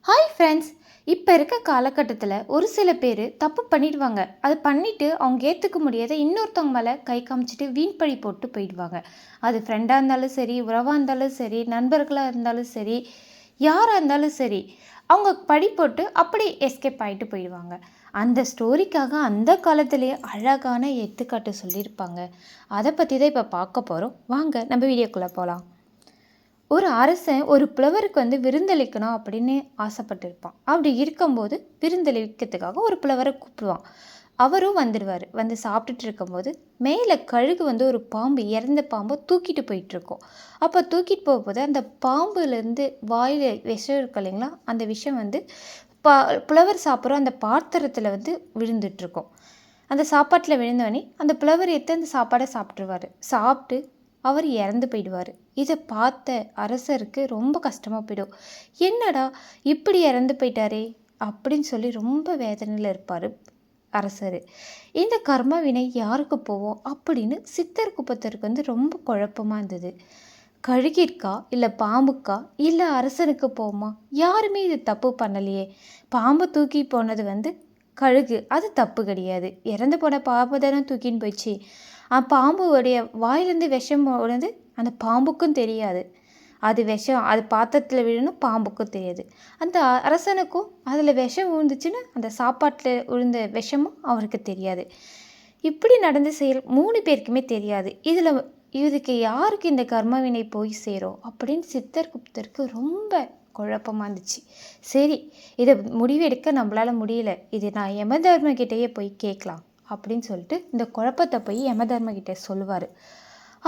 Hi friends. இப்போ இருக்க காலகட்டத்தில் ஒரு சில பேர் தப்பு பண்ணிடுவாங்க. அது பண்ணிவிட்டு அவங்க ஏற்றுக்க முடியாத இன்னொருத்தவங்க மேலே கை காமிச்சிட்டு வீண் பழி போட்டு போயிடுவாங்க. அது ஃப்ரெண்டாக இருந்தாலும் சரி, உறவாக இருந்தாலும் சரி, நண்பர்களாக இருந்தாலும் சரி, யாராக இருந்தாலும் சரி, அவங்க பழி போட்டு அப்படி எஸ்கேப் ஆகிட்டு போயிடுவாங்க. அந்த ஸ்டோரிக்காக அந்த காலத்திலேயே அழகான எடுத்துக்காட்டு சொல்லியிருப்பாங்க. அதை பற்றி தான் இப்போ பார்க்க போகிறோம். வாங்க நம்ம வீடியோக்குள்ளே போகலாம். ஒரு அரசன் ஒரு புலவருக்கு விருந்தளிக்கணும் அப்படின்னு ஆசைப்பட்டிருப்பான். அப்படி இருக்கும்போது விருந்தளிக்கிறதுக்காக ஒரு புலவரை கூப்பிடுவான். அவரும் வந்துடுவார். வந்து சாப்பிட்டுட்டு இருக்கும்போது மேலே கழுகு ஒரு பாம்பு, இறந்த பாம்பை தூக்கிட்டு போயிட்டுருக்கோம். அப்போ தூக்கிட்டு போகும்போது அந்த பாம்புலேருந்து வாயில் விஷம் இருக்கு இல்லைங்களா, அந்த விஷம் பா புலவர் சாப்பிட்ற அந்த பாத்திரத்தில் விழுந்துட்டுருக்கோம். அந்த சாப்பாட்டில் விழுந்தோடனே அந்த புலவர் எடுத்து அந்த சாப்பாடை சாப்பிட்ருவார். சாப்பிட்டு அவர் இறந்து போயிடுவார். இதை பார்த்த அரசருக்கு ரொம்ப கஷ்டமாக போயிடும். என்னடா இப்படி இறந்து போயிட்டாரே அப்படின்னு சொல்லி ரொம்ப வேதனையில் இருப்பார் அரசர். இந்த கர்ம வினை யாருக்கு போவோம் அப்படின்னு சித்தர் குப்பத்தருக்கு ரொம்ப குழப்பமாக இருந்தது. கழுகிற்கா இல்லை பாம்புக்கா இல்லை அரசனுக்கு போமா? யாருமே இது தப்பு பண்ணலையே. பாம்பு தூக்கி போனது கழுகு, அது தப்பு கிடையாது. இறந்து போன பாம்பு தானே தூக்கின்னு போயிடுச்சு. பாம்புடைய வாயிலேருந்து விஷம் போனது அந்த பாம்புக்கும் தெரியாது. அது விஷம், அது பாத்திரத்தில் விழணும், பாம்புக்கும் தெரியாது. அந்த அரசனுக்கும் அதில் விஷம் விழுந்துச்சுன்னு அந்த சாப்பாட்டில் விழுந்த விஷமும் அவருக்கு தெரியாது. இப்படி நடந்த செயல் 3 பேருக்குமே தெரியாது. இதுக்கு யாருக்கு இந்த கர்மவினை போய் சேரும் அப்படின்னு சித்தர் குப்தருக்கு ரொம்ப குழப்பமாக இருந்துச்சு. சரி, இதை முடிவெடுக்க நம்மளால் முடியல, இது நான் யமதர்மகிட்டேயே போய் கேட்கலாம் அப்படின்னு சொல்லிட்டு இந்த குழப்பத்தை போய் யமதர்மகிட்ட சொல்லுவார்.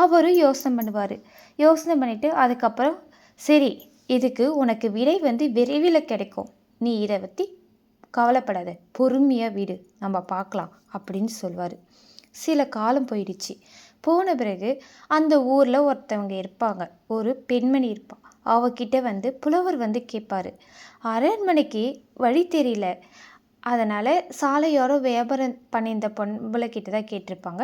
அவரும் யோசனை பண்ணுவார். யோசனை பண்ணிவிட்டு அதுக்கப்புறம் சரி, இதுக்கு உனக்கு விடை விரைவில் கிடைக்கும், நீ இதை பற்றி கவலைப்படாத, பொறுமையாக விடு, நம்ம பார்க்கலாம் அப்படின்னு சொல்வார். சில காலம் போயிடுச்சு. போன பிறகு அந்த ஊரில் ஒருத்தவங்க இருப்பாங்க, ஒரு பெண்மணி இருப்பாள். அவகிட்ட புலவர் கேட்பார். அரண்மனைக்கு வழி தெரியல, அதனால் சாலையோரம் வியாபாரம் பண்ணியிருந்த பொம்பளைக்கிட்ட தான் கேட்டிருப்பாங்க.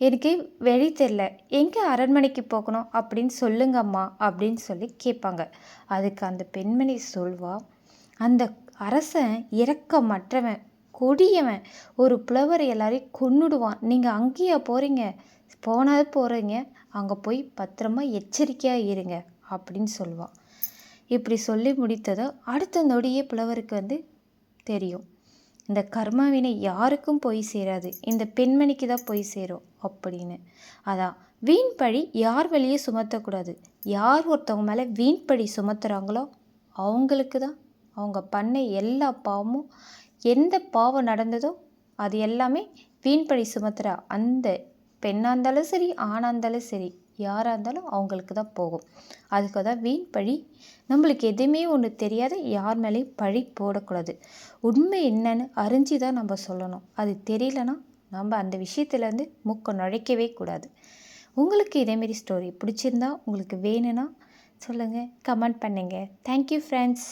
எனக்கு வழி தெரில, எங்கே அரண்மனைக்கு போகணும் அப்படின்னு சொல்லுங்கம்மா அப்படின்னு சொல்லி கேட்பாங்க. அதுக்கு அந்த பெண்மணி சொல்வா, அந்த அரசன் இரக்கமற்றவன், கொடியவன், ஒரு புலவர் எல்லாரையும் கொன்னுடுவான். நீங்கள் அங்கேயா போகிறீங்க? போனது போகிறீங்க, அங்கே போய் பத்திரமா எச்சரிக்கையாக இருங்க அப்படின்னு சொல்லுவான். இப்படி சொல்லி முடித்ததோ அடுத்த நொடியே புலவருக்கு தெரியும், இந்த கர்மாவினை யாருக்கும் போய் சேராது, இந்த பெண்மணிக்கு தான் போய் சேரும் அப்படின்னு. அதான் வீண் பழி யார் வெளியே சுமத்தக்கூடாது. யார் ஒருத்தவங்க மேலே வீண் பழி சுமத்துறாங்களோ அவங்களுக்கு தான் அவங்க பண்ண எல்லா பாவமும், எந்த பாவம் நடந்ததோ அது எல்லாமே வீண் பழி சுமத்துற அந்த பெண்ணாக இருந்தாலும் சரி, ஆணாக இருந்தாலும் சரி, யாராக இருந்தாலும் அவங்களுக்கு தான் போகும். அதுக்கு தான் வீண் பழி. நம்மளுக்கு எதுவுமே ஒன்று தெரியாத யார் மேலேயும் பழி போடக்கூடாது. உண்மை என்னன்னு அறிஞ்சு தான் நம்ம சொல்லணும். அது தெரியலனா நம்ம அந்த விஷயத்துலேருந்து மூக்க நுழைக்கவே கூடாது. உங்களுக்கு இதேமாரி ஸ்டோரி பிடிச்சிருந்தா, உங்களுக்கு வேணும்னா சொல்லுங்கள், கமெண்ட் பண்ணுங்கள். Thank you friends.